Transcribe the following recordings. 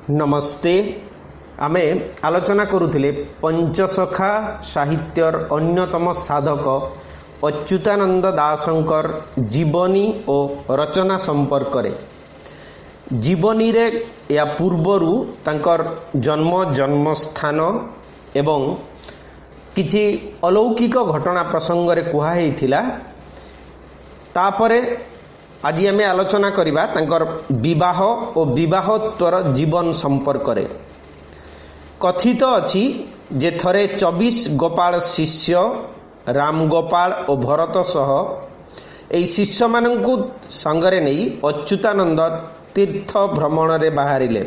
नमस्ते। आमे आलोचना करुथिले पंचसखा साहित्यर अन्यतम साधक अच्युतानंद दासंकर जीवनी और रचना संपर्क रे। जीवनी रे या पूर्वरु तांकर जन्मस्थान एवं किछि अलौकिक घटना प्रसंग रे कुहा हेइथिला। तापरे आज आम आलोचना करिबा तांकर विवाह और विवाहोत्तर जीवन संपर्क रे। कथित अछि जे थरे 24 गोपाल शिष्य राम गोपाल और भरत सह एई शिष्य माननकु संगरे नै अच्युतानंद तीर्थ भ्रमण रे बाहरिले।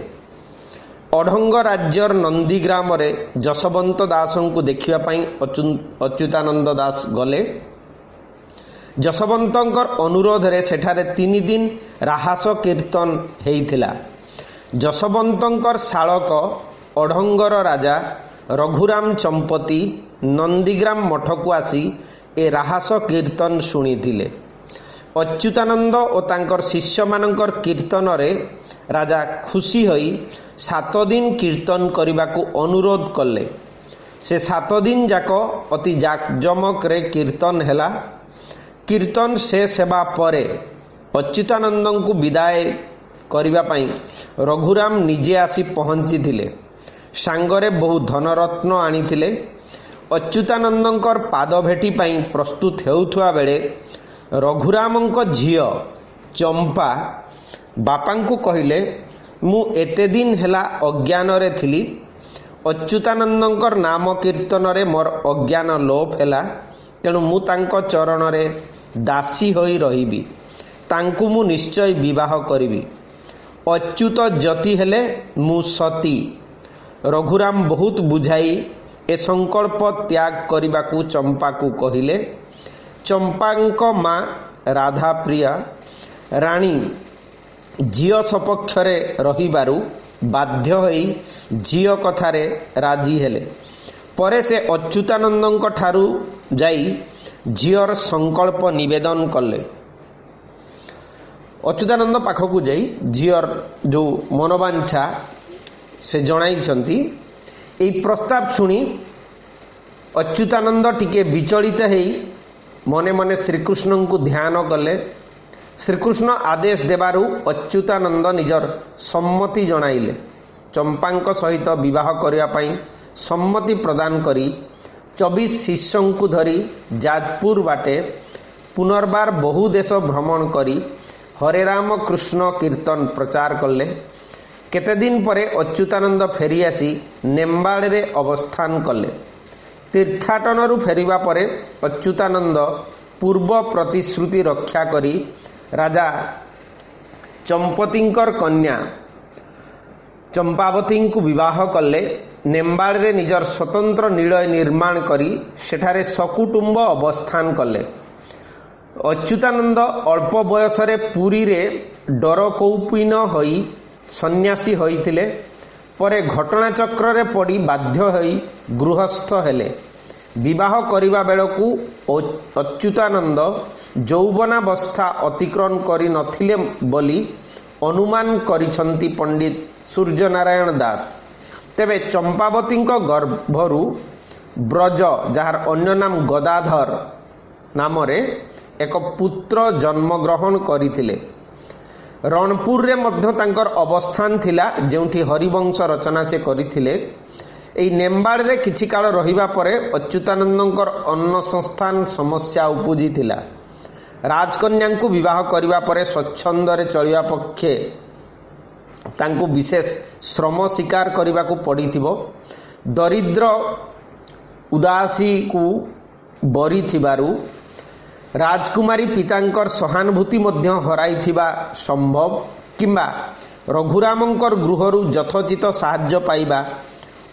अढंग राज्यर नंदीग्राम रे जसवंत दासंकु देखिबा पई अच्युतानंद दास गले। जसवंतंकर अनुरोध रे सेठारे 3 दिन राहास कीर्तन हेइथिला। जसवंतंकर शालक अढंगर राजा रघुराम चंपती नंदीग्राम मठकु आसी ए राहास कीर्तन शुणिथिले। अच्युतानंद और तांकर शिष्य मानंकर कीर्तन रे राजा खुशी होई 7 दिन कीर्तन करिबाकू अनुरोध कले। से 7 दिन जाक अति जाकजमक रे कीर्तन हेला। कीर्तन शेष हेबा परे अच्युतानंद को विदाय करिबा पई रघुराम निजे आसी पहुंची थिले। सांगरे बहु धनरत्न आनिथिले। अच्युतानंदंकर पाद भेटी पई प्रस्तुत हेउथुआ बेले रघुरामंक झियो चंपा बापांकु कहिले, मु एते दिन हेला अज्ञान रे थिली। अच्युतानंदंकर नाम कीर्तन रे मोर अज्ञान लोप हेला। तेणु मु तांको चरण रे दासी होई रहिबी। तांकु मु निश्चय विवाह करिबी। अच्युत जति हेले मु सती। रघुराम बहुत बुझाई ए संकल्प त्याग करिबाकू चंपा को कहिले। चंपांक मां राधा प्रिया रानी झियो सपक्ष रे रहिबारु बाध्य होई झियो कथारे राजी हेले। परे से अच्युतानंदंक ठारू जाई झियर संकल्प निवेदन कले। अच्युतानंद पाखकू जाई झियर जो मनोवांछा से जणाइछंती। एई प्रस्ताव सुनी अच्युतानंद टिके विचलित हेई मने मने श्रीकृष्ण को ध्यान कले। श्रीकृष्ण आदेश देबारु अच्युतानंद निजर सम्मति जणाइले। चंपांक सहित विवाह करिया पई सम्मति प्रदान करी 24 शिष्यों को धरी जाजपुर बाटे पुनर्बार बहु देश भ्रमण करी हरे राम कृष्ण कीर्तन प्रचार कले। केते दिन परे अच्युतानंद फेरी आसी नेम्बाड़ रे अवस्थान कले। तीर्थाटनरु फेरिबा परे अच्युतानंद पूर्व प्रतिश्रुति रक्षा करी राजा चंपतींकर कन्या चंपावती को विवाह कले। नेम्बाड़ रे निजर स्वतंत्र निलय निर्माण करी सेठारे सकुटुंब अवस्थान कले। अच्युतानंद अल्प बयस रे पुरी रे डरकौपीन होई सन्यासी होइथिले। परे घटना चक्र रे पड़ी बाध्य होई गृहस्थ हेले। विवाह करिबा बेलकू अच्युतानंद यौवनावस्था अतिक्रमण करी नथिले बोली अनुमान करिछंती पंडित सूर्यनारायण दास। तेबे चंपावती गर्भरु ब्रज जार अन्य नाम गदाधर नाम रे एक पुत्र जन्म ग्रहण करिथिले। रणपुर रे मध्य तांकर अवस्थान थिला जेउठी हरिवंश रचना से करिथिले। एई नेम्बाड़ रे किछि काल रहिबा परे अच्युतानंदंकर अन्न संस्थान समस्या उपजी थिला। राजकन्या को विवाह करिबा परे स्वच्छंद रे चलिबा पक्षे तांको विशेष श्रम स्वीकार करने को पड़िथिबो। दरिद्र उदासी को बरी थिबारु राजकुमारी पितांकर सहानुभूति मध्य हराइथिबा संभव किंबा रघुरामंकर गृहरु यथोचित साहाय्य पाइबा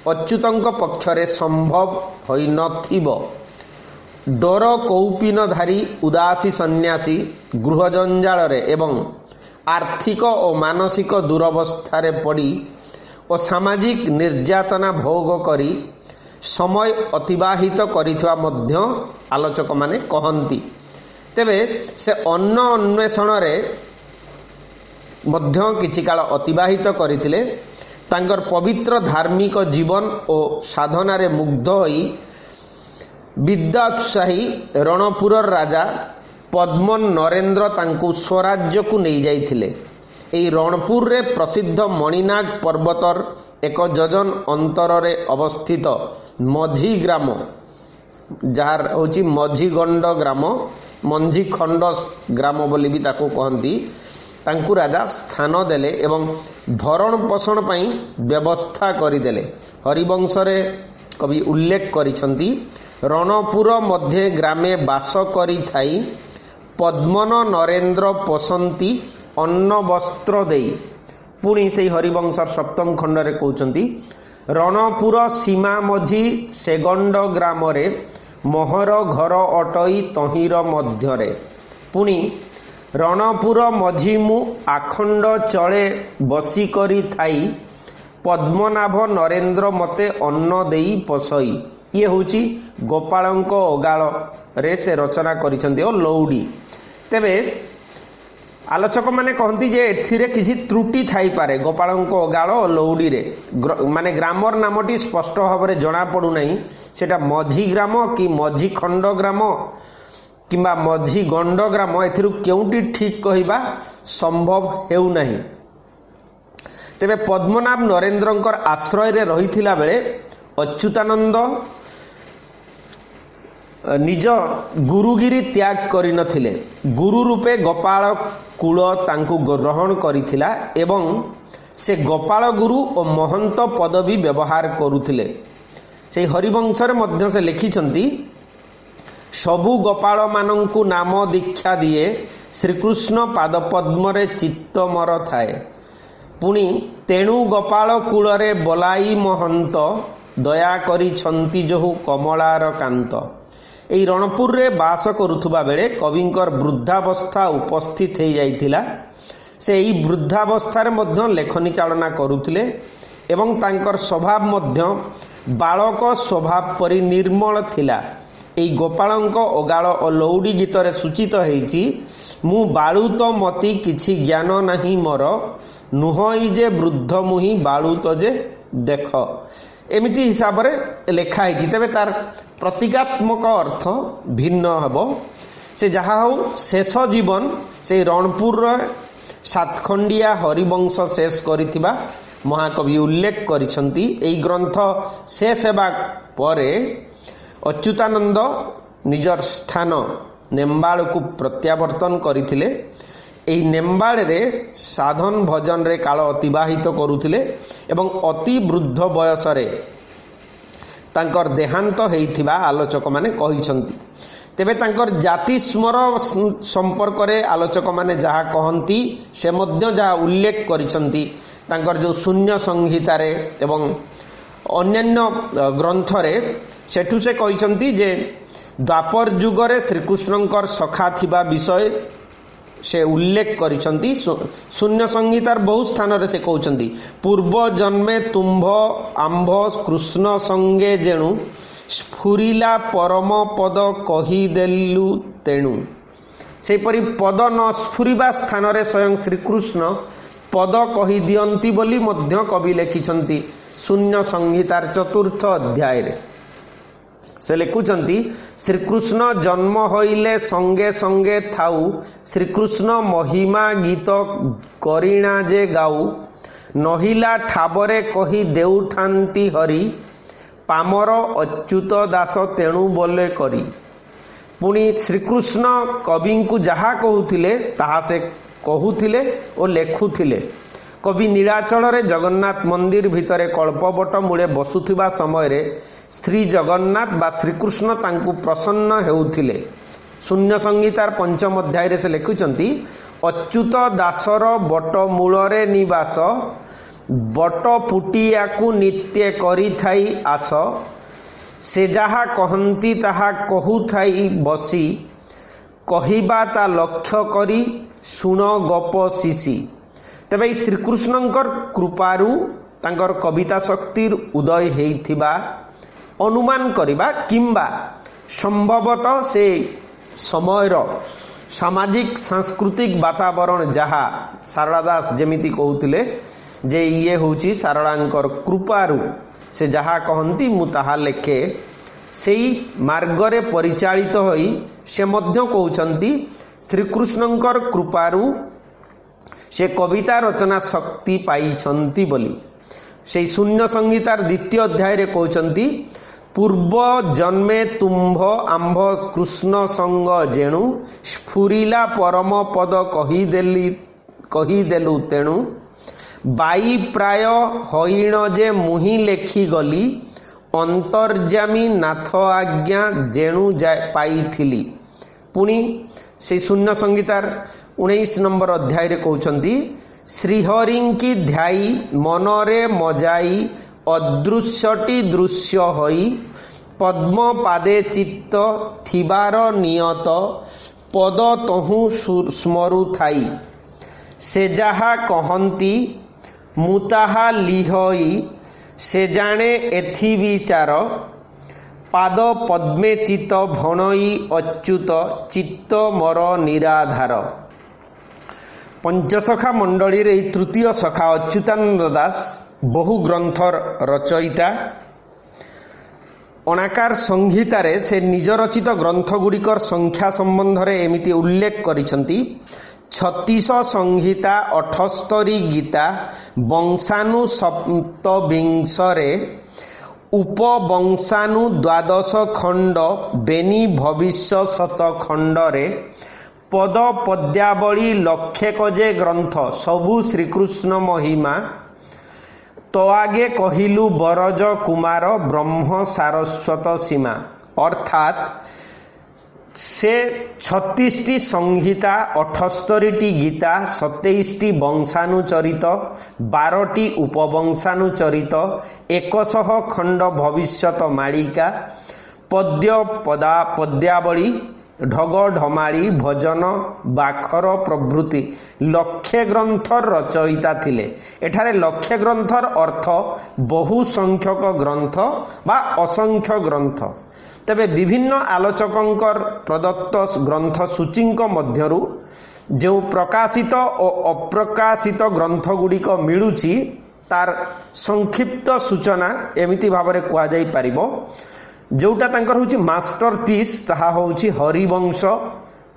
अच्युतंक पक्षरे संभव होई नथिबो। डर कौपीनधारी उदासी सन्यासी गृह जंजाल रे एवं आर्थिक और मानसिक दुरवस्था रे पड़ी और सामाजिक निर्यातना भोग करी समय अतिबाहित करिथवा मध्य आलोचक माने कहंती। तेबे से अन्न अन्वेषण रे मध्य किछि काल अतिबाहित करिथिले। तांकर पवित्र धार्मिक जीवन और साधनारे मुग्ध होई विद्या उत्साही रणपुर राजा पद्मन नरेंद्र तांकु स्वराज्य को नहीं जाइथिले। एई रणपुर रे प्रसिद्ध मणिनाग पर्वतर एक योजन अंतर रे अवस्थित मझी ग्राम जार होची मझीगंड ग्राम मंझी खंड ग्राम बोली भी ताको कहंती तांकु राजा स्थान देले एवं भरण पोषण पई व्यवस्था करिदेले। हरिवंश रे कवि उल्लेख करिसंती रणपुर मध्य ग्रामे बास करी थाई पद्मन नरेंद्र पोषंती अन्न वस्त्र देई। पुणी से हरिवंश सप्तम खंड रे कहउचंती रणपुर सीमा मझी सेगंड ग्राम रे मोहर घर अटई तहिर मध्य रे। पुणी रणपुर मझी मु आखंड चले बसी करी थाई पद्मनाभ नरेंद्र मते अन्न देई पोषई। ये होची गोपालंक ओगाल रे से रचना करिसंती ओ लौडी। तेबे आलोचक माने कहती जे एथिरे किछि त्रुटि थाई पारे गोपालंक ओगाल ओ लौडी रे माने ग्रामर नामटी स्पष्ट भाव में जना पड़ू नहीं सेटा मझी ग्राम कि मझी खंड ग्राम किंबा मझी गंड ग्राम एथिरु केउटी ठीक कहिबा संभव हेउ नहीं। तेबे पद्मनाभ नरेंद्रंकर आश्रय रे रहिथिला बेले अच्युतानंद निज गुरुगिरी त्याग करि नथिले। गुरु रूपे गोपाल कुल तांकु ग्रहण करिथिला एवं से गोपाल गुरु और महंत पदवी व्यवहार करुथिले। से हरिवंश रे मध्य से लिखिछंती सबु गोपाल मानंकु नाम दीक्षा दिए श्रीकृष्ण पाद पद्म रे चित्त मर थाए। पुणी तेणु गोपाल कूल रे बोलाई महंत दया करी छंती जोहु कमलार कांत। एई रणपुर रे बास करुथुबा बेले कविंकर वृद्धावस्था उपस्थित हो जाइथिला। से एई वृद्धावस्था रे मध्य लेखनी चालना करुथिले एवं तांकर स्वभाव मध्य बालक स्वभाव परि निर्मल थिला। एई गोपालंक ओगाल और लौडी गीत रे सूचित हेछि मु बालुत मती किछि ज्ञान नाही मोर नुहई जे वृद्ध मुहि बालुत जे देख। एमिति हिसाब रे लेखा है। तेबे तार प्रतीकात्मक अर्थ भिन्न हबो। से जहा हो शेष जीवन से रणपुर सातखंडिया हरिवंश शेष करिथिबा महाकवि उल्लेख करिसंती। एई ग्रंथ शेष हेबा परे अच्युतानंद निजर स्थान नेम्बाड़ को प्रत्यावर्तन करथिले। एई नेम्बाड़ रे साधन भजन रे काल अतिबाहित करुथिले एवं अति वृद्ध बयस रे तांकर देहांत हेइथिबा आलोचक माने कहिसंती। तेबे तांकर जाति स्मर संपर्क रे आलोचक माने जहा कहंती से मध्य जहा उल्लेख करिसंती तांकर जो शून्य संहिता रे एवं अन्यान्य ग्रंथ रे सेठु से कहिसंती जे द्वापर युग रे श्रीकृष्णंकर सखा थिबा विषय से उल्लेख करिसंती। शून्य संहितार बहु स्थान रे से कहउचंती पूर्व जन्मे तुम्भ आंभ कृष्ण संगे जेणु स्फुरिला परम पद कही देलु तेणु। सेपरि पद न स्फुरिबा स्थान रे स्वयं श्रीकृष्ण पद कही दियंती बोली मध्य कवि लिखिछंती शून्य संहितार चतुर्थ अध्याय रे। से लिखुचंती श्रीकृष्ण जन्म होइले संगे संगे थाउ श्रीकृष्ण महिमा गीत करिणा जे गाऊ नहिला ठाबरे कही देउठांती हरि पामर अच्युत दास तेणु बोले करी। पुणी श्रीकृष्ण कवि को जहा कहूथिले ताहा से कहूथिले और लेखुथिले। कवि नीलाचल रे जगन्नाथ मंदिर भितरे कल्पवट मूले बसुथिबा समय रे श्री जगन्नाथ बा श्रीकृष्ण तांकु प्रसन्न हेउथिले। शून्य संहितार पंचम अध्याय रे से लिखुचंती अच्युत दासर बट मूलरे निवास बट पुटिया को नित्य करी थाई आस से जहा कहंती ताहा कहू थाई बसी कहिबा ता लक्ष्य करी सुन गप शिशी। तेबे श्रीकृष्णंकर कृपारू तांकर कविता शक्तिर उदय हेइथिबा अनुमान करिबा किंबा संभवतः से समयर सामाजिक सांस्कृतिक वातावरण जहा शारदा दास जेमिति कहउथिले जे ये होची सारଳାଙ୍କର कृपारू से जहा कहती मु ताहा लेखे सेई मार्गरे परिचालित होई से मध्य कहउचंती श्रीकृष्णଙ୍କର कृपारू से कविता रचना शक्ति पाइछंती बोली से शून्य संहितार द्वितीय अध्याय रे कहउचंती पूर्व जन्मे तुम्भ आंभ कृष्ण संग जेणु स्फुरिला परम पद कहीदेलु तेणु बाई प्राय हईण जे मुहि लेखि गली अंतर्जामी नाथ आज्ञा जेणु पाइथिली। पुणी से शून्य संगीतार 19 नंबर अध्याय रे कहउचंती श्रीहरिंकी ध्याई मनरे मजाई अदृश्यटी दृश्य होई पद्म पादे चित्त थिबार नियत पद तहु स्मरु थाई से जहा कहंती मुताहा लिहई से जाने एथि विचार पाद पद्मे चित्त भणई अच्युत चित्त मोर निराधार। पंचसखा मंडली रे तृतीय सखा अच्युतानंद दास बहु ग्रंथर रचयिता अनाकार संहितारे से निज रचित ग्रंथ गुड़िकर संख्या संबंध रे एमिति उल्लेख करिसंती 36 संहिता 78 गीता वंशानु सप्तविंशरे उपवंशानु 12 खंड बेनी भविष्य शत खंडरे पद पद्यावली लक्षे कजे ग्रंथ सबु श्रीकृष्ण महिमा तो आगे कहिलु बरज कुमार ब्रह्म सारस्वत सीमा। अर्थात से 36 संहिता 78 गीता 27 वंशानुचरित 12 उपवंशानुचरित 100 खंड भविष्यत मालिका पद्य पद्यावली ढग ढमाड़ी भजन बाखर प्रभृति लक्षे ग्रंथर रचयिता थिले। एठारे लक्षे ग्रंथर अर्थ बहु संख्यक ग्रंथ बा असंख्य ग्रंथ। तबे विभिन्न आलोचकंकर प्रदत्त ग्रंथ सूचीक मध्यरु जो प्रकाशित और अप्रकाशित ग्रंथ गुड़िक मिलुची तार संक्षिप्त सूचना एमिति भावरे कुआ जाई परिबो। जोटा तांकर होची मास्टरपीस ताहा होची हरिवंश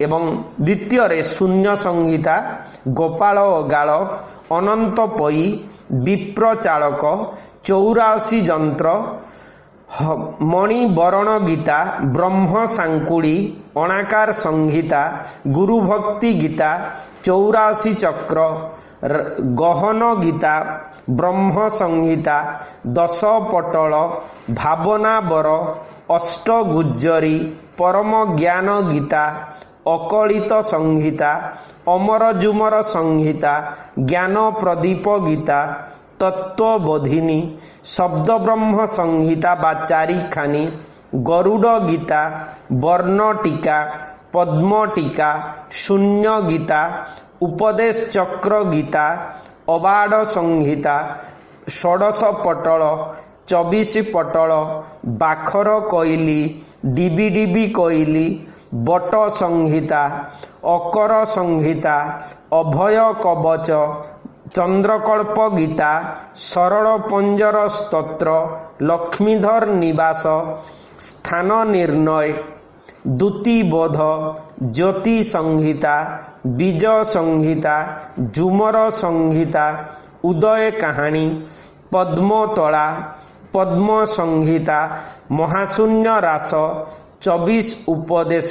एवं द्वितीय रे शून्य संहिता गोपाल गाल अनंत पई विप्र चालक 84 जंत्र मणि बरण गीता ब्रह्म सांकुड़ी अनाकार संहिता गुरु भक्ति गीता 84 चक्र गहन गीता ब्रह्म संहिता 10 पटल भावना बर अष्ट गुज्जरी परम ज्ञान गीता अकलित संहिता अमर जुमर संहिता ज्ञान प्रदीप गीता तत्वबोधिनी शब्द ब्रह्म संहिता बा चारिखानी गरुड़ गीता वर्ण टीका पद्म टीका शून्य गीता उपदेश चक्र गीता अबाड़ संहिता 16 पटल 24 पटल बाखर कोइली डिबी डिबी कोइली बट संहिता अकर संहिता अभय कवच चंद्रकल्प गीता सरल पंजर स्तोत्र लक्ष्मीधर निवास स्थान निर्णय दूती बोध ज्योति संहिता बीज संहिता जुमर संहिता उदय कहानी पद्मतोला पद्म संहिता महाशून्य रास 24 उपदेश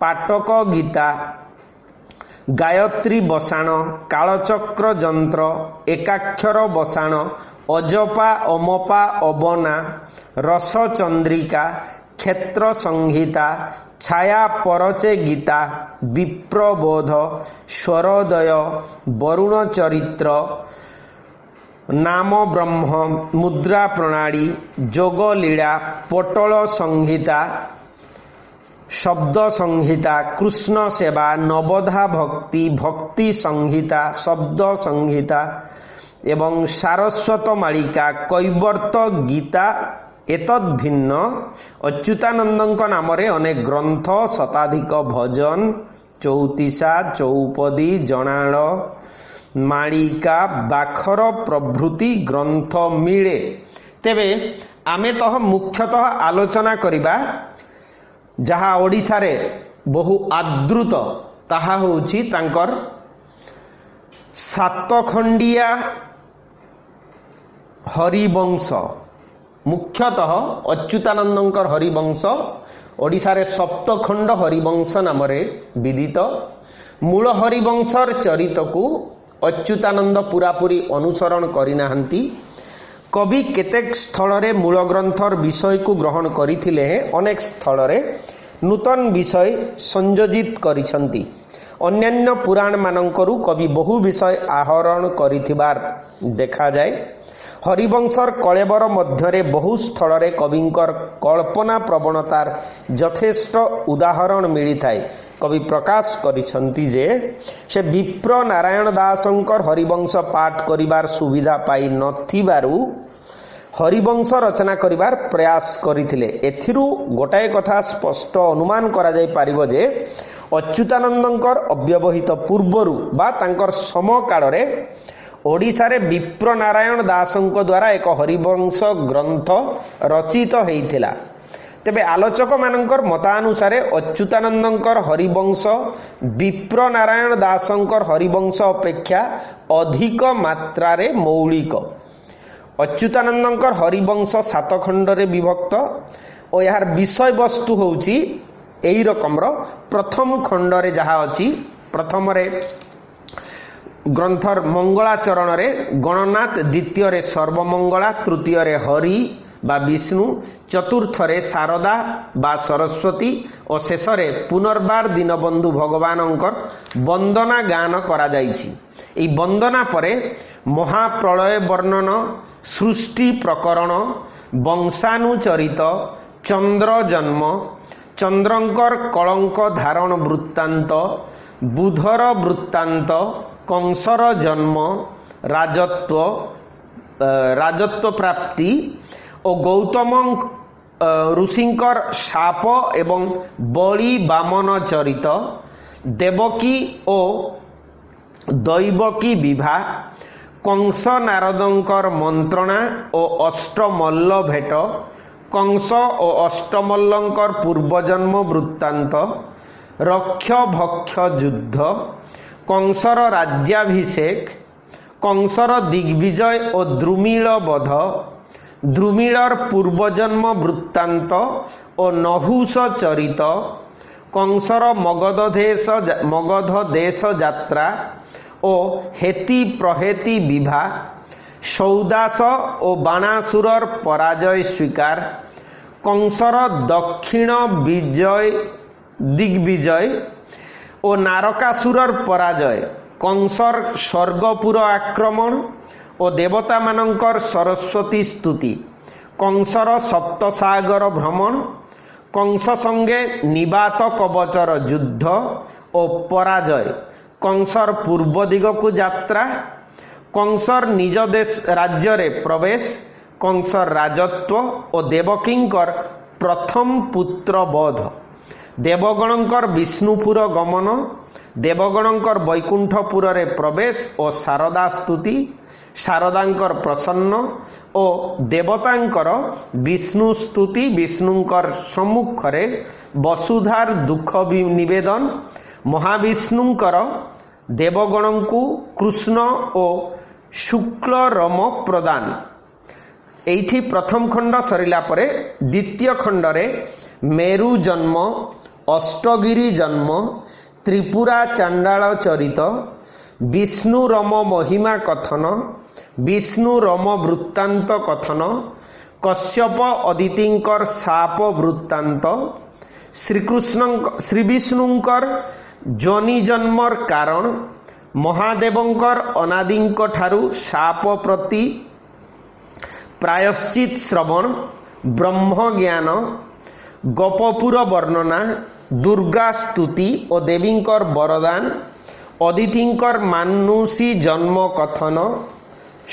पाटक गीता गायत्री बसाण कालचक्र जंत्र एकाक्षर बसाण अजपा अमपा अबना रस चंद्रिका क्षेत्र संहिता छाया परचे गीता विप्रबोध स्वरोदय वरुण चरित्र नाम ब्रह्म मुद्रा प्रणाली जोग लीला पटल संहिता शब्द संहिता कृष्ण सेवा नवधा भक्ति भक्ति संहिता शब्द संहिता एवं सारस्वत मालिका कैवर्त गीता एतद् भिन्न अच्युतानंदଙ୍କ नामरे अनेक ग्रंथ शताधिक भजन चौतीसा चौपदी जनाण ମାଳିକା ବାଖର ପ୍ରଭୃତି ଗ୍ରନ୍ଥ ମିଳେ। ତେବେ ଆମେ ତ ମୁଖ୍ୟତଃ ଆଲୋଚନା କରିବା ଯାହା ଓଡ଼ିଶାରେ ବହୁ ଆଦୃତ, ତାହା ହେଉଛି ତାଙ୍କର ସାତଖଣ୍ଡିଆ ହରିବଂଶ। ମୁଖ୍ୟତଃ ଅଚ୍ୟୁତାନନ୍ଦଙ୍କର ହରିବଂଶ ଓଡ଼ିଶାରେ ସପ୍ତଖଣ୍ଡ ହରିବଂଶ ନାମରେ ବିଦିତ। ମୂଳ ହରିବଂଶର ଚରିତକୁ ଅଚ୍ୟୁତାନନ୍ଦ ପୂରାପୂରି ଅନୁସରଣ କରିନାହାନ୍ତି। କବି କେତେକ ସ୍ଥଳରେ ମୂଳ ଗ୍ରନ୍ଥର ବିଷୟକୁ ଗ୍ରହଣ କରିଥିଲେ, ଅନେକ ସ୍ଥଳରେ ନୂତନ ବିଷୟ ସଂଯୋଜିତ କରିଛନ୍ତି। ଅନ୍ୟାନ୍ୟ ପୁରାଣମାନଙ୍କରୁ କବି ବହୁ ବିଷୟ ଆହରଣ କରିଥିବାର ଦେଖାଯାଏ। ହରିବଂଶର କଳେବର ମଧ୍ୟରେ ବହୁ ସ୍ଥଳରେ କବିଙ୍କର କଳ୍ପନା ପ୍ରବଣତାର ଯଥେଷ୍ଟ ଉଦାହରଣ ମିଳିଥାଏ। କବି ପ୍ରକାଶ କରିଛନ୍ତି ଯେ ସେ ବିପ୍ର ନାରାୟଣ ଦାସଙ୍କର ହରିବଂଶ ପାଠ କରିବାର ସୁବିଧା ପାଇ ନଥିବାରୁ ହରିବଂଶ ରଚନା କରିବାର ପ୍ରୟାସ କରିଥିଲେ। ଏଥିରୁ ଗୋଟାଏ କଥା ସ୍ପଷ୍ଟ ଅନୁମାନ କରାଯାଇପାରିବ ଯେ ଅଚ୍ୟୁତାନନ୍ଦଙ୍କର ଅବ୍ୟବହିତ ପୂର୍ବରୁ ବା ତାଙ୍କର ସମକାଳରେ ଓଡ଼ିଶାରେ ବିପ୍ର ନାରାୟଣ ଦାସଙ୍କ ଦ୍ୱାରା ଏକ ହରିବଂଶ ଗ୍ରନ୍ଥ ରଚିତ ହୋଇଥିଲା। ତେବେ ଆଲୋଚକମାନଙ୍କର ମତାନୁସାରେ ଅଚ୍ୟୁତାନନ୍ଦଙ୍କର ହରିବଂଶ ବିପ୍ର ନାରାୟଣ ଦାସଙ୍କର ହରିବଂଶ ଅପେକ୍ଷା ଅଧିକ ମାତ୍ରାରେ ମୌଳିକ। ଅଚ୍ୟୁତାନନ୍ଦଙ୍କର ହରିବଂଶ 7 ଖଣ୍ଡରେ ବିଭକ୍ତ ଓ ଏହାର ବିଷୟବସ୍ତୁ ହେଉଛି ଏହି ରକମର। ପ୍ରଥମ ଖଣ୍ଡରେ ଯାହା ଅଛି, ପ୍ରଥମରେ ଗ୍ରନ୍ଥର ମଙ୍ଗଳାଚରଣରେ ଗଣନାଥ, ଦ୍ୱିତୀୟରେ ସର୍ବମଙ୍ଗଳା, ତୃତୀୟରେ ହରି ବା ବିଷ୍ଣୁ, ଚତୁର୍ଥରେ ଶାରଦା ବା ସରସ୍ୱତୀ ଓ ଶେଷରେ ପୁନର୍ବାର ଦୀନବନ୍ଧୁ ଭଗବାନଙ୍କର ବନ୍ଦନା ଗାନ କରାଯାଇଛି। ଏହି ବନ୍ଦନା ପରେ ମହାପ୍ରଳୟ ବର୍ଣ୍ଣନ, ସୃଷ୍ଟି ପ୍ରକରଣ, ବଂଶାନୁଚରିତ, ଚନ୍ଦ୍ର ଜନ୍ମ, ଚନ୍ଦ୍ରଙ୍କର କଳଙ୍କ ଧାରଣ ବୃତ୍ତାନ୍ତ, ବୁଧର ବୃତ୍ତାନ୍ତ, କଂସର ଜନ୍ମ, ରାଜତ୍ୱ ପ୍ରାପ୍ତି ଓ ଗୌତମ ଋଷିଙ୍କର ଶାପ ଏବଂ ବଳି ବାମନ ଚରିତ, ଦେବକୀ ଓ ଦୈବକୀ ବିବାହ, କଂସ ନାରଦଙ୍କର ମନ୍ତ୍ରଣା ଓ ଅଷ୍ଟମଲ୍ଲ ଭେଟ, କଂସ ଓ ଅଷ୍ଟମଲ୍ଲଙ୍କର ପୂର୍ବଜନ୍ମ ବୃତ୍ତାନ୍ତ, ରକ୍ଷ ଭକ୍ଷ ଯୁଦ୍ଧ, କଂସର ରାଜ୍ୟାଭିଷେକ, କଂସର ଦିଗ୍ବିଜୟ ଓ ଦ୍ରୁମିଳ ବଧ, ଦ୍ରୁମିଳର ପୂର୍ବଜନ୍ମ ବୃତ୍ତାନ୍ତ ଓ ନହୁଷ ଚରିତ, କଂସର ମଗଧ ଦେଶ ଯାତ୍ରା ଓ ହେତି ପ୍ରହେତି ବିଭା, ସୌଦାସ ଓ ବାଣାସୁରର ପରାଜୟ ସ୍ୱୀକାର, କଂସର ଦକ୍ଷିଣ ଦିଗ୍ବିଜୟ ଓ ନାରକାସୁରର ପରାଜୟ, କଂସର ସ୍ୱର୍ଗପୁର ଆକ୍ରମଣ ଓ ଦେବତାମାନଙ୍କର ସରସ୍ୱତୀ ସ୍ତୁତି, କଂସର ସପ୍ତସାଗର ଭ୍ରମଣ, କଂସ ସଙ୍ଗେ ନିବାତ କବଚର ଯୁଦ୍ଧ ଓ ପରାଜୟ, କଂସର ପୂର୍ବ ଦିଗକୁ ଯାତ୍ରା, କଂସର ନିଜ ରାଜ୍ୟରେ ପ୍ରବେଶ, କଂସର ରାଜତ୍ୱ ଓ ଦେବକୀଙ୍କର ପ୍ରଥମ ପୁତ୍ର ବଧ, ଦେବଗଣଙ୍କର ବିଷ୍ଣୁପୁର ଗମନ, ଦେବଗଣଙ୍କର ବୈକୁଣ୍ଠପୁରରେ ପ୍ରବେଶ ଓ ଶାରଦା ସ୍ତୁତି, ଶାରଦାଙ୍କର ପ୍ରସନ୍ନ ଓ ଦେବତାଙ୍କର ବିଷ୍ଣୁ ସ୍ତୁତି, ବିଷ୍ଣୁଙ୍କର ସମ୍ମୁଖରେ ବସୁଧାର ଦୁଃଖ ନିବେଦନ, ମହାବିଷ୍ଣୁଙ୍କର ଦେବଗଣଙ୍କୁ କୃଷ୍ଣ ଓ ଶୁକ୍ଳ ରମ ପ୍ରଦାନ। এইটি প্রথম খণ্ড সরিলা পরে দ্বিতীয় খণ্ডরে মেরু জন্ম, অষ্টগিরি জন্ম, ত্রিপুরা চাণ্ডাଳ চরিত, বিষ্ণু রম মহিমা কথন, বিষ্ণু রম বৃত্তান্ত কথন, কশ্যপ অদিতিঙ্কর শাপ বৃত্তান্ত, শ্রীবিষ্ণুঙ্কর যোনি জন্মর কারণ, মহাদেবঙ্কর অনাদিঙ্ক ঠারু শাপ প্রতি प्रायश्चित श्रवण, ब्रह्मज्ञान, गोपपुर वर्णना, दुर्गा स्तुति और देवींकर वरदान, अदितिंकर मानुषी जन्म कथन,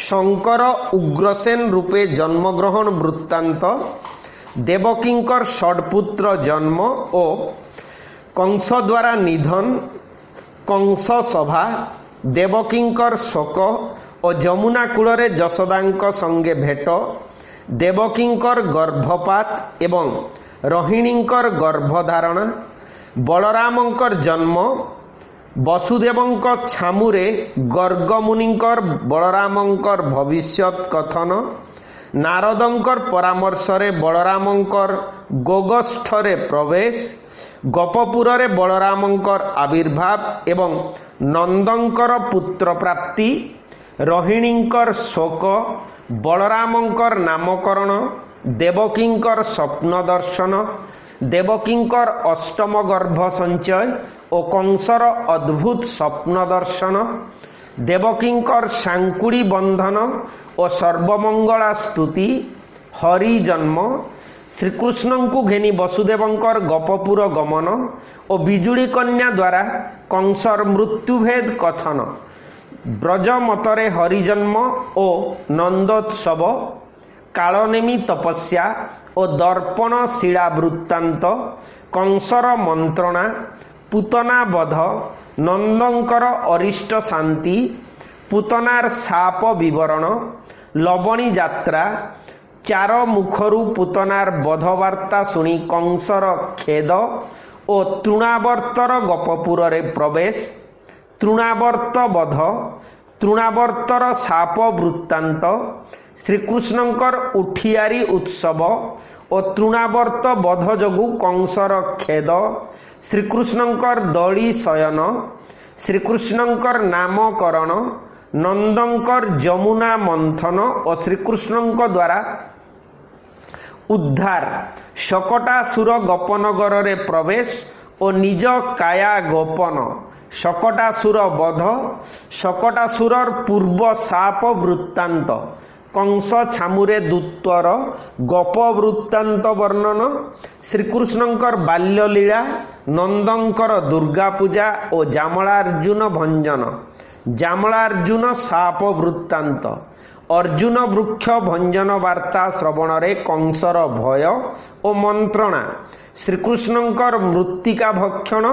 शंकर उग्रसेन रूपे जन्मग्रहण वृत्तांत, देवकींकर षड्पुत्र जन्म और कंस द्वारा निधन, कंस सभा, ଦେବକୀଙ୍କର ଶୋକ ଓ ଯମୁନା କୂଳରେ ଯଶୋଦାଙ୍କ ସଙ୍ଗେ ଭେଟ, ଦେବକୀଙ୍କର ଗର୍ଭପାତ ଏବଂ ରୋହିଣୀଙ୍କର ଗର୍ଭଧାରଣା, ବଳରାମଙ୍କର ଜନ୍ମ, ବସୁଦେବଙ୍କ ଛାମୁରେ ଗର୍ଗମୁନିଙ୍କର ବଳରାମଙ୍କର ଭବିଷ୍ୟତ କଥନ, ନାରଦଙ୍କର ପରାମର୍ଶରେ ବଳରାମଙ୍କର ଗୋଗଷ୍ଠରେ ପ୍ରବେଶ, ଗୋପପୁରରେ ବଳରାମଙ୍କର ଆବିର୍ଭାବ ଏବଂ ନନ୍ଦଙ୍କର ପୁତ୍ର ପ୍ରାପ୍ତି, ରୋହିଣୀଙ୍କର ଶୋକ, ବଳରାମଙ୍କର ନାମକରଣ, ଦେବକୀଙ୍କର ସ୍ୱପ୍ନ ଦର୍ଶନ, ଦେବକୀଙ୍କର ଅଷ୍ଟମ ଗର୍ଭ ସଞ୍ଚୟ ଓ କଂସର ଅଦ୍ଭୁତ ସ୍ୱପ୍ନ ଦର୍ଶନ, ଦେବକୀଙ୍କର ସାଙ୍କୁଡ଼ି ବନ୍ଧନ ଓ ସର୍ବମଙ୍ଗଳା ସ୍ତୁତି, ହରି ଜନ୍ମ, ଶ୍ରୀକୃଷ୍ଣଙ୍କୁ ଘେନି ବସୁଦେବଙ୍କର ଗୋପପୁର ଗମନ ଓ ବିଜୁଳି କନ୍ୟା ଦ୍ୱାରା କଂସର ମୃତ୍ୟୁଭେଦ କଥନ, ବ୍ରଜ ମତରେ ହରିଜନ୍ମ ଓ ନନ୍ଦୋତ୍ସବ, କାଳନେମି ତପସ୍ୟା ଓ ଦର୍ପଣ ଶିଳା ବୃତ୍ତାନ୍ତ, କଂସର ମନ୍ତ୍ରଣା, ପୂତନା ବଧ, ନନ୍ଦଙ୍କର ଅରିଷ୍ଟ ଶାନ୍ତି, ପୂତନାର ସାପ ବିବରଣ, ଲବଣୀ ଯାତ୍ରା, ଚାର ମୁଖରୁ ପୂତନାର ବଧବାର୍ତ୍ତା ଶୁଣି କଂସର ଖେଦ ଓ ତୃଣାବର୍ତ୍ତର ଗୋପପୁରରେ ପ୍ରବେଶ, ତୃଣାବର୍ତ୍ତ ବଧ, ତୃଣାବର୍ତ୍ତର ସାପ ବୃତ୍ତାନ୍ତ, ଶ୍ରୀକୃଷ୍ଣଙ୍କର ଉଠିଆରି ଉତ୍ସବ ଓ ତୃଣାବର୍ତ୍ତ ବଧ ଯୋଗୁଁ କଂସର ଖେଦ, ଶ୍ରୀକୃଷ୍ଣଙ୍କର ଦଳି ଶୟନ, ଶ୍ରୀକୃଷ୍ଣଙ୍କର ନାମକରଣ, ନନ୍ଦଙ୍କର ଯମୁନା ମନ୍ଥନ ଓ ଶ୍ରୀକୃଷ୍ଣଙ୍କ ଦ୍ୱାରା ଉଦ୍ଧାର, ଶକଟାସୁର ଗୋପନଗରରେ ପ୍ରବେଶ ଓ ନିଜ କାୟା ଗୋପନ, ଶକଟାସୁର ବଧ, ଶକଟାସୁରର ପୂର୍ବ ସାପ ବୃତ୍ତାନ୍ତ, କଂସ ଛାମୁରେ ଦୂତର ଗୋପ ବୃତ୍ତାନ୍ତ ବର୍ଣ୍ଣନ, ଶ୍ରୀକୃଷ୍ଣଙ୍କର ବାଲ୍ୟଲୀଳା, ନନ୍ଦଙ୍କର ଦୁର୍ଗା ପୂଜା ଓ ଜାମଳାର୍ଜୁନ ଭଞ୍ଜନ, ଜାମଳାର୍ଜୁନ ସାପ ବୃତ୍ତାନ୍ତ, ଅର୍ଜୁନ ବୃକ୍ଷ ଭଞ୍ଜନ ବାର୍ତ୍ତା ଶ୍ରବଣରେ କଂସର ଭୟ ଓ ମନ୍ତ୍ରଣା, ଶ୍ରୀକୃଷ୍ଣଙ୍କର ମୃତ୍ତିକା ଭକ୍ଷଣ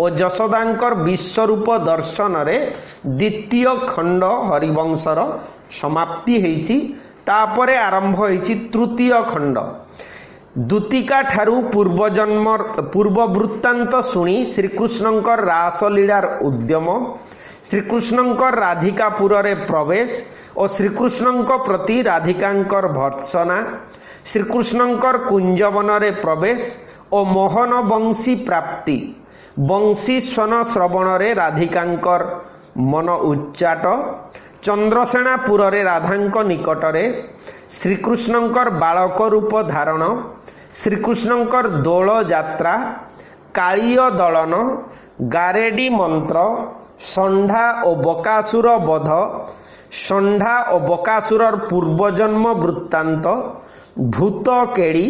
ଓ ଯଶୋଦାଙ୍କର ବିଶ୍ୱରୂପ ଦର୍ଶନରେ ଦ୍ୱିତୀୟ ଖଣ୍ଡ ହରିବଂଶର ସମାପ୍ତି ହୋଇଛି। ତାପରେ ଆରମ୍ଭ ହୋଇଛି ତୃତୀୟ ଖଣ୍ଡ। ଦୂତିକା ଠାରୁ ପୂର୍ବ ବୃତ୍ତାନ୍ତ ଶୁଣି ଶ୍ରୀକୃଷ୍ଣଙ୍କର ରାସଲୀଳାର ଉଦ୍ୟମ, ଶ୍ରୀକୃଷ୍ଣଙ୍କର ରାଧିକାପୁରରେ ପ୍ରବେଶ ଓ ଶ୍ରୀକୃଷ୍ଣଙ୍କ ପ୍ରତି ରାଧିକାଙ୍କର ଭର୍ତ୍ସନା, ଶ୍ରୀକୃଷ୍ଣଙ୍କର କୁଞ୍ଜବନରେ ପ୍ରବେଶ ଓ ମୋହନ ବଂଶୀ ପ୍ରାପ୍ତି, ବଂଶୀ ସ୍ୱନ ଶ୍ରବଣରେ ରାଧିକାଙ୍କର ମନ ଉଚ୍ଚାଟ, ଚନ୍ଦ୍ରସେଣାପୁରରେ ରାଧାଙ୍କ ନିକଟରେ ଶ୍ରୀକୃଷ୍ଣଙ୍କର ବାଳକ ରୂପ ଧାରଣ, ଶ୍ରୀକୃଷ୍ଣଙ୍କର ଦୋଳ ଯାତ୍ରା, କାଳୀୟ ଦଳନ, ଗାରେଡି ମନ୍ତ୍ର, ଷଣ୍ଢା ଓ ବକାସୁର ବଧ, ଷଣ୍ଢା ଓ ବକାସୁରର ପୂର୍ବଜନ୍ମ ବୃତ୍ତାନ୍ତ, ଭୂତ କେଳି,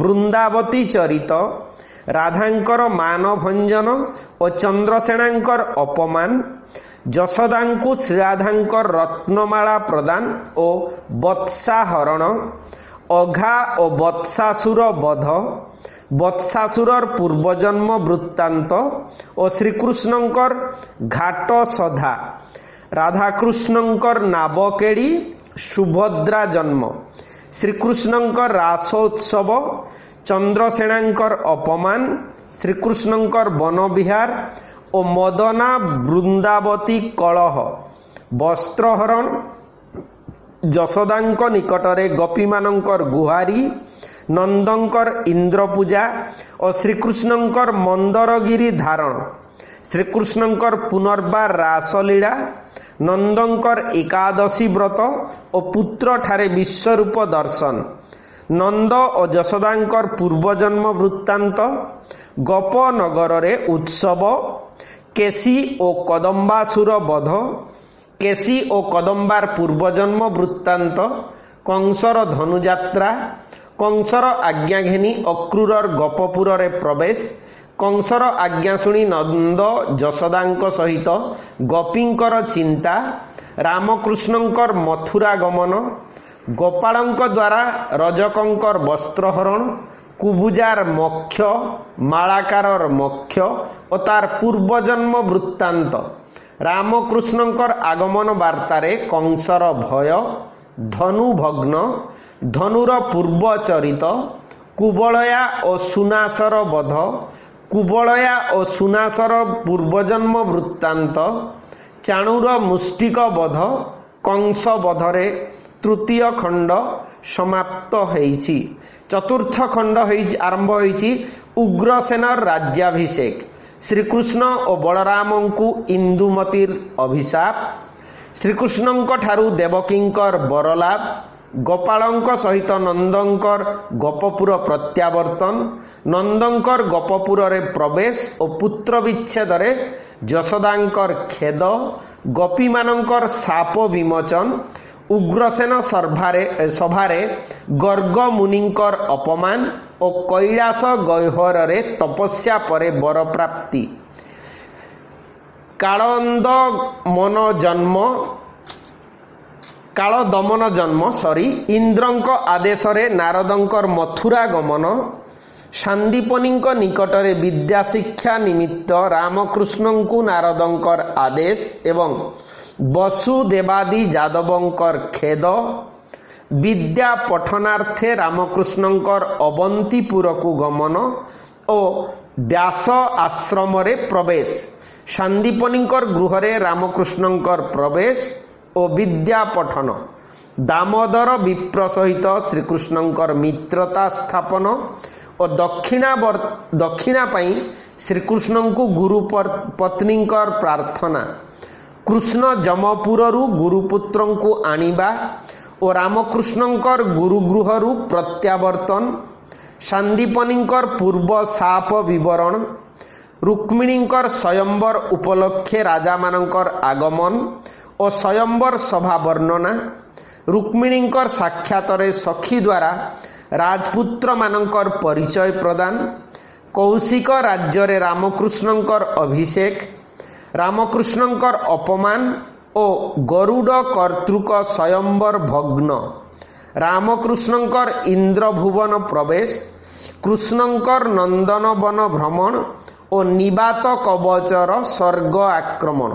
ବୃନ୍ଦାବତୀ ଚରିତ, ରାଧାଙ୍କର ମାନଭଞ୍ଜନ ଓ ଚନ୍ଦ୍ରସେଣାଙ୍କର ଅପମାନ, ଯଶୋଦାଙ୍କୁ ଶ୍ରୀରାଧାଙ୍କର ରତ୍ନମାଳା ପ୍ରଦାନ ଓ ବତ୍ସାହରଣ, ଅଘା ଓ ବତ୍ସାସୁର ବଧ, ବତ୍ସାସୁରର ପୂର୍ବଜନ୍ମ ବୃତ୍ତାନ୍ତ ଓ ଶ୍ରୀକୃଷ୍ଣଙ୍କର ଘାଟ ସଧା, ରାଧାକୃଷ୍ଣଙ୍କର ନାବକେଳି, ସୁଭଦ୍ରା ଜନ୍ମ, ଶ୍ରୀକୃଷ୍ଣଙ୍କର ରାସୋତ୍ସବ, ଚନ୍ଦ୍ରସେଣାଙ୍କର ଅପମାନ, ଶ୍ରୀକୃଷ୍ଣଙ୍କର ବନବିହାର ଓ ମଦନା ବୃନ୍ଦାବତୀ କଳହ, ବସ୍ତ୍ରହରଣ, ଯଶୋଦାଙ୍କ ନିକଟରେ ଗୋପୀମାନଙ୍କର ଗୁହାରି, ନନ୍ଦଙ୍କର ଇନ୍ଦ୍ରପୂଜା ଓ ଶ୍ରୀକୃଷ୍ଣଙ୍କର ମନ୍ଦରଗିରି ଧାରଣ, ଶ୍ରୀକୃଷ୍ଣଙ୍କର ପୁନର୍ବାର ରାସଲୀଳା, ନନ୍ଦଙ୍କର ଏକାଦଶୀ ବ୍ରତ ଓ ପୁତ୍ରଠାରେ ବିଶ୍ୱରୂପ ଦର୍ଶନ, ନନ୍ଦ ଓ ଯଶୋଦାଙ୍କର ପୂର୍ବଜନ୍ମ ବୃତ୍ତାନ୍ତ, ଗୋପନଗରରେ ଉତ୍ସବ, କେଶୀ ଓ କଦମ୍ବାସୁର ବଧ, କେଶୀ ଓ କଦମ୍ବାର ପୂର୍ବଜନ୍ମ ବୃତ୍ତାନ୍ତ, କଂସର ଧନୁଯାତ୍ରା, କଂସର ଆଜ୍ଞା ଘେନି ଅକ୍ରୁରର ଗୋପପୁରରେ ପ୍ରବେଶ, କଂସର ଆଜ୍ଞା ଶୁଣି ନନ୍ଦ ଯଶୋଦାଙ୍କ ସହିତ ଗୋପୀଙ୍କର ଚିନ୍ତା, ରାମକୃଷ୍ଣଙ୍କର ମଥୁରା ଗମନ, ଗୋପାଳଙ୍କ ଦ୍ୱାରା ରଜକଙ୍କର ବସ୍ତ୍ରହରଣ, କୁବୁଜାର ମୋକ୍ଷ, ମାଳାକାରର ମୋକ୍ଷ ଓ ତାର ପୂର୍ବଜନ୍ମ ବୃତ୍ତାନ୍ତ, रामकृष्णंकर आगमन वार्तारे कंसर भय, धनु भग्न, धनुर पूर्व चरित, कुबलया और सुनासर बध, कुबलया और सुनासर पूर्वजन्म वृत्तांत, चाणूर मुष्टिक बध, कंस बधरे तृतीय खंड समाप्त होईछि। चतुर्थ खंड आरंभ होईछि उग्रसेनर राज्याभिषेक, श्रीकृष्ण और बलराम को इंदुमतीर अभिशाप, श्रीकृष्णंक ठारू देवकींकर बरलाभ, गोपालंक सहित नंदंकर गोपपुर प्रत्यावर्तन, नंदंकर गोपपुर रे प्रवेश और पुत्र विच्छेद रे यशोदांकर खेद, गोपी मानंकर शाप विमोचन, उग्रसेन सभारे गर्ग मुनिंकर अपमान और कैलास गह्वर रे तपस्या परे वर प्राप्ति, काल दमन जन्म इंद्रंक आदेश रे नारदंकर मथुरा गमन, सांदीपनींक निकटरे विद्या शिक्षा निमित्त रामकृष्णंकु नारदंकर आदेश एवं वसुदेवादि जादवंकर खेद, विद्या पठनार्थे रामकृष्णंकर अवंतीपुर को गमन और व्यास आश्रम रे प्रवेश, सांदीपनींकर गृह रे रामकृष्णंकर प्रवेश और विद्या पठन, दामोदर विप्र सहित श्रीकृष्णंकर मित्रता स्थापन और दक्षिणा पाई श्रीकृष्ण को गुरु पत्नींकर प्रार्थना, कृष्ण जमपुरु गुरुपुत्र को आनिबा और रामकृष्णंकर गुरुगृहरु प्रत्यावर्तन, सांदीपनींकर पूर्व शाप विवरण, रुक्मिणींकर स्वयंवर उपलक्षे राजा मानंकर आगमन और स्वयंवर सभा वर्णना, रुक्मिणींकर साक्षातरे सखी द्वारा राजपुत्र मानंकर परिचय प्रदान, कौशिक राज्य रे रामकृष्णंकर अभिषेक, रामकृष्णंकर अपमान और गरुड़ कर्तृक स्वयंवर भग्न, रामकृष्णंकर इंद्रभुवन प्रवेश, कृष्णंकर नंदनवन भ्रमण और निबात कवचर स्वर्ग आक्रमण,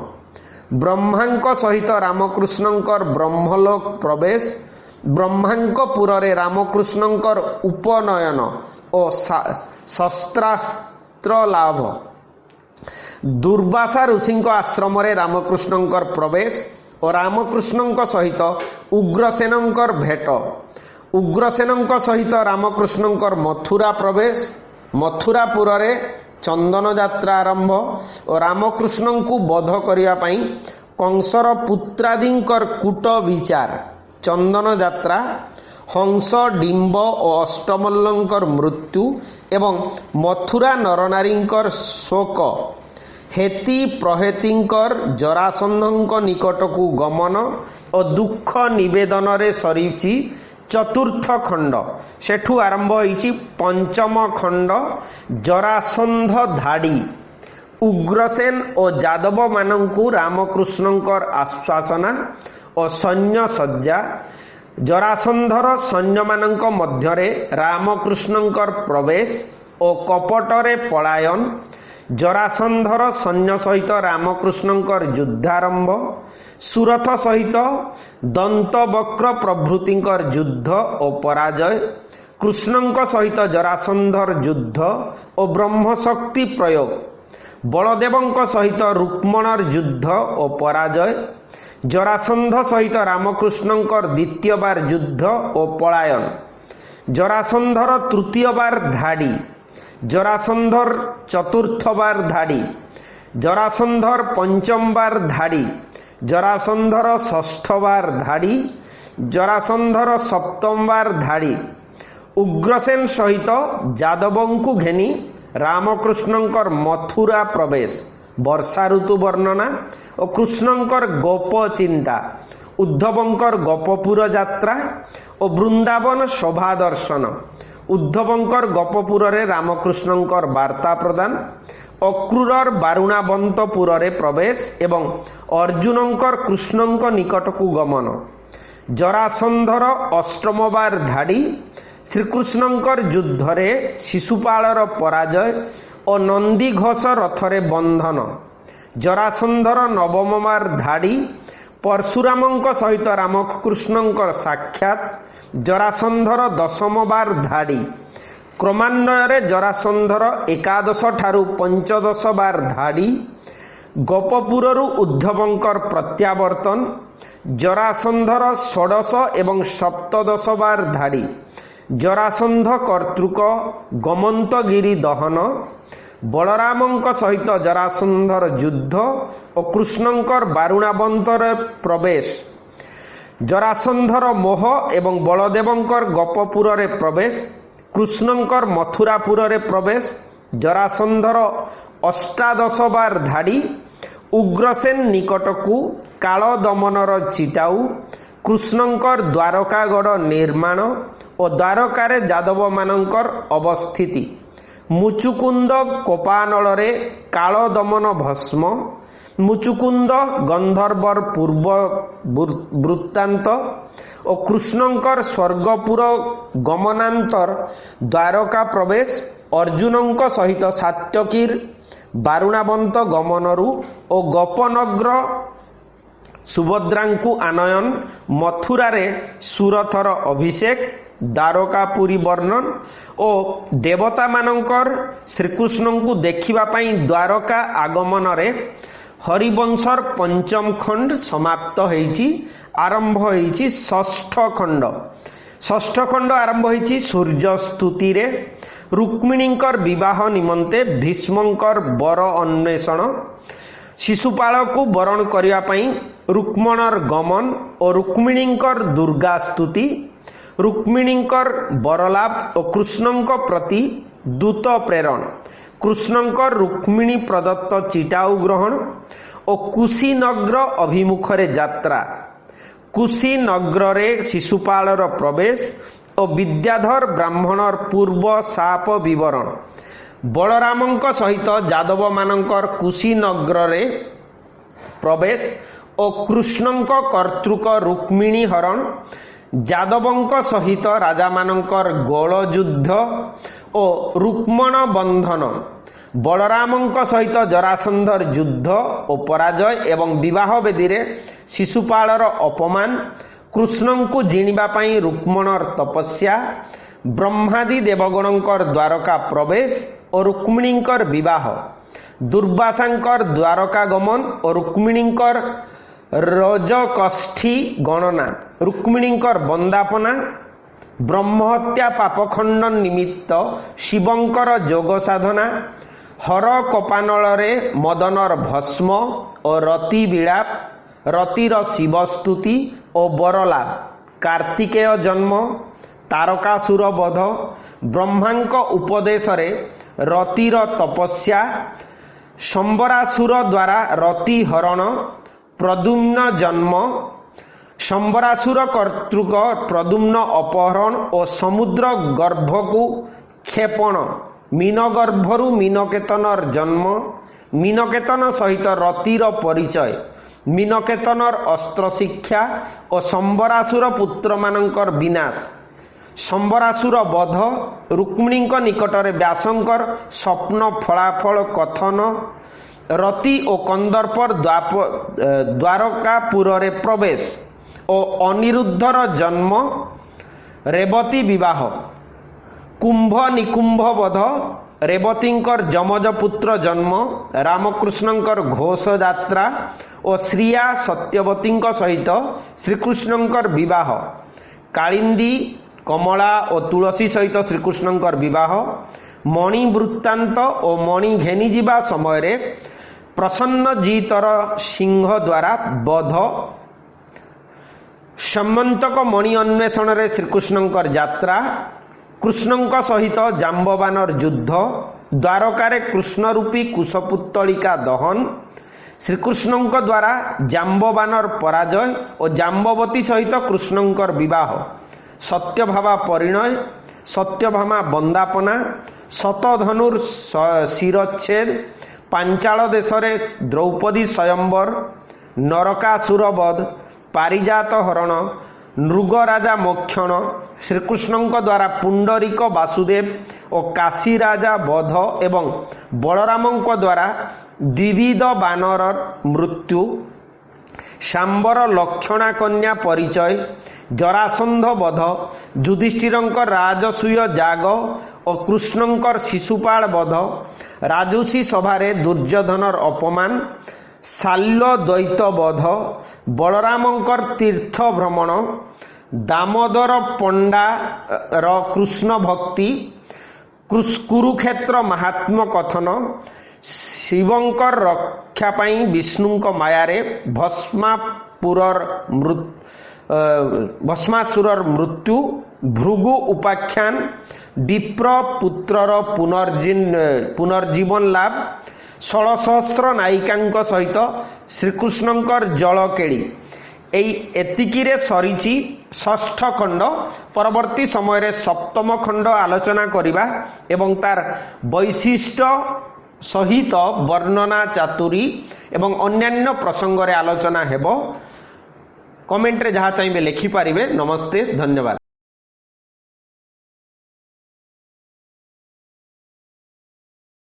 ब्रह्मांक सहित रामकृष्णंकर ब्रह्मलोक प्रवेश, ब्रह्मांकपुर रे रामकृष्णंकर उपनयन और शस्त्रास्त्र लाभ, दुर्वासा ऋषि आश्रम रे रामकृष्णंकर प्रवेश और रामकृष्णंक सहित उग्रसेनंकर भेट, उग्रसेनंक सहित रामकृष्णंकर मथुरा प्रवेश, मथुरापुर रे चंदन यात्रा आरंभ और रामकृष्ण को बध करिया पई कंसर पुत्रादींकर कूट विचार, चंदन यात्रा, हंस डिंब और अष्टमल्लंकर मृत्यु एवं मथुरा नरनारींकर शोक, हेती प्रहेतींकर जरासंधंक निकट को गमन और दुख निवेदन रे सरीची चतुर्थ खंड, सेठू आरंभ होईची पंचम खंड जरासंध धाड़ी, उग्रसेन और जादव मानंकु रामकृष्णंकर आश्वासना और सैन्य सज्जा, जरासंधर सैन्य मानंक मध्यरे रामकृष्णंकर प्रवेश और कपटरे पलायन, जरासंधर सैन्य सहित रामकृष्णंकर युद्धारंभ, सुरथ सहित दंतवक्र प्रभृतिंकर युद्ध और पराजय, कृष्णंक सहित जरासंधर युद्ध और ब्रह्मशक्ति प्रयोग, बलदेवंक सहित रुक्मणर युद्ध और पराजय, जरासंध सहित रामकृष्णंकर द्वितीय बार युद्ध और पलायन, जरासंधर तृतीय बार धाड़ी, जरासंधर चतुर्थ बार धाड़ी, जरासंधर पंचम बार धाड़ी, जरासंधर षष्ठ बार धाड़ी, जरासंधर सप्तम बार धाड़ी, उग्रसेन सहित जादवंकु घेनी रामकृष्णंकर मथुरा प्रवेश, वर्षा ऋतु वर्णना और कृष्णंकर गोप चिंता, उद्धवंकर गोपपुर यात्रा और वृंदावन शोभा दर्शन, उद्धवंकर गोपपुर रे रामकृष्णंकर वार्ता प्रदान, अक्रूरर बारुणावंतपुर रे प्रवेश एवं अर्जुनंकर कृष्णंक निकट को गमन, जरासंधर अष्टम बार धाड़ी, श्रीकृष्णंकर युद्ध रे शिशुपालर पराजय और नंदी घोष रथरे बंधन, जरासंधर नवम बार धाड़ी परशुराम सहित रामकृष्ण साक्षात जरासंधर दशम बार धाड़ी क्रमान्वय जरासंधर एकादश ठारू पंचदश बार धाड़ी गोपपुर उद्धवंकर प्रत्यावर्तन जरासंधर षोडश एवं सप्तदश बार धाड़ी जरासंध कर्तृक गमंतगिरी दहन बलराम सहित जरासंधर युद्ध और कृष्णंकर बारुणावंतर प्रवेश जरासंधर मोह एवं बलदेवंकर गोपपुर प्रवेश कृष्णंकर मथुरापुर प्रवेश जरासंधर अष्टादश बार धाड़ी उग्रसेन निकटकू काल दमनर चिटाऊ कृष्णंकर द्वारकागढ़ निर्माण और द्वारकार यादव मानकर अवस्थिति मुचुकुंद कोपानल काल दमन भस्म मुचुकुंद गंधर्वर पूर्व वृत्तांत और कृष्णंकर स्वर्गपुर गमनांतर द्वारका प्रवेश अर्जुनंक सहित सात्यकीर बारुणावंत गमनरु और गोपनग्र सुभद्रांकु आनयन मथुरारे सुरथर अभिषेक द्वारकापुरी वर्णन और देवता मानकर श्रीकृष्ण को देखिबा पई द्वारका आगमन रे हरिवंशर पंचम खंड समाप्त होईची आरंभ होईची षष्ठ खंड आरंभ होईची सूर्य स्तुति रे रुक्मिणींकर विवाह निमंते भीष्मंकर वर अन्वेषण शिशुपाल को वरण करिया पई रुक्मणर गमन और रुक्मिणींकर दुर्गा स्तुति रुक्मिणींकर बरलाभ और कृष्णंक प्रति दूत प्रेरण कृष्णंकर रुक्मिणी प्रदत्त चिटाऊ ग्रहण और कुशीनगर अभिमुखरे यात्रा कुशीनगर रे शिशुपालर प्रवेश और विद्याधर ब्राह्मणर पूर्व शाप विवरण बलरामंक सहित यादव मानकर कुशीनगर रे प्रवेश और कृष्णंक कर्तृक रुक्मिणी हरण यादवंक सहित राजा मानकर गोल युद्ध और रुक्मण बंधन बलरामंक सहित जरासंधर युद्ध और पराजय एवं विवाह वेदी रे शिशुपालर अपमान कृष्ण को जिणिबा पई रुक्मणर तपस्या ब्रह्मादि देवगणंकर द्वारका प्रवेश और रुक्मिणींकर विवाह दुर्वासांकर द्वारका गमन और रुक्मिणींकर रजकष्ठी गणना रुक्मिणींकर वंदापना ब्रह्महत्या पापखंडन निमित्त शिवंकर जोग साधना हर कपानल रे मदनर भस्म और रति विलाप रतिर शिवस्तुति और बरलाभ कार्तिकेय जन्म तारकासुर वध ब्रह्मांक उपदेश रे रतिर तपस्या शंबरासुर द्वारा रति हरण प्रद्युम्न जन्म शंबरासुर कर्तृक प्रद्युम्न अपहरण और समुद्र गर्भ को क्षेपण मीनगर्भरु मीनकेतनर जन्म मीनकेतन सहित रतिर परिचय मीनकेतनर अस्त्र शिक्षा और शंबरासुर पुत्र मानकर विनाश शंबरासुर वध रुक्मिणींक निकटरे व्यासंकर स्वप्न फलाफल कथन रति और कंदर्पर द्वारकापुर रे प्रवेश और अनिरुद्धर जन्म रेवती विवाह कुंभ निकुंभ वध रेवतींकर जमज पुत्र जन्म रामकृष्णंकर घोष यात्रा और श्रिया सत्यवतींक सहित श्रीकृष्णंकर विवाह कालिंदी कमला और तुलसी सहित श्रीकृष्णंकर विवाह मणि वृत्तांत और मणि घेनी जीवा समय रे प्रसन्न जीतर सिंह द्वारा बध सम्मंतक मणि अन्वेषण रे श्रीकृष्णंकर यात्रा कृष्णंक सहित जाम्बवानर युद्ध द्वारकारे कृष्ण रूपी कुशपुत्तलिका दहन श्रीकृष्णंक द्वारा जाम्बवानर पराजय और जाम्बवती सहित कृष्णंकर विवाह सत्यभामा परिणय सत्यभामा वंदापना शतधनुर शिरच्छेद पांचाल देश रे द्रौपदी स्वयंवर नरकासुर वध पारिजात हरण नृग राजा मोक्षण, श्रीकृष्ण द्वारा पुंडरीक वासुदेव और काशी राजा बध एवं बलराम द्वारा द्विविध बानर मृत्यु, शांबर लक्षणा कन्या परिचय, जरासंध वध, युधिष्ठिरंकर राजसूय जाग और कृष्णंकर शिशुपाल वध, राजसी सभारे दुर्योधनर अपमान, शाल्य द्वैत वध, बलरामंकर तीर्थ भ्रमण, दामोदर पंडा कृष्ण भक्ति, कुरुक्षेत्र महात्म कथन, शिवंकर रक्षा पाई विष्णुंक मायारे भस्मासुरर मृत्यु, भृगु उपाख्यान, विप्र पुत्रर पुनर्जीवन लाभ, 16,000 नायिकांक सहित श्रीकृष्णंकर जल केड़ी एतिकिरे सरीची षष्ठ खंड। परवर्ती समय सप्तम खंड आलोचना करिबा एवं तार वैशिष्ट्य सहित वर्णना चातुरी एवं अन्यान्य प्रसंग रे आलोचना हेबो। कमेंट रे जहाँ चाहिए लिखि पारिबे। नमस्ते, धन्यवाद।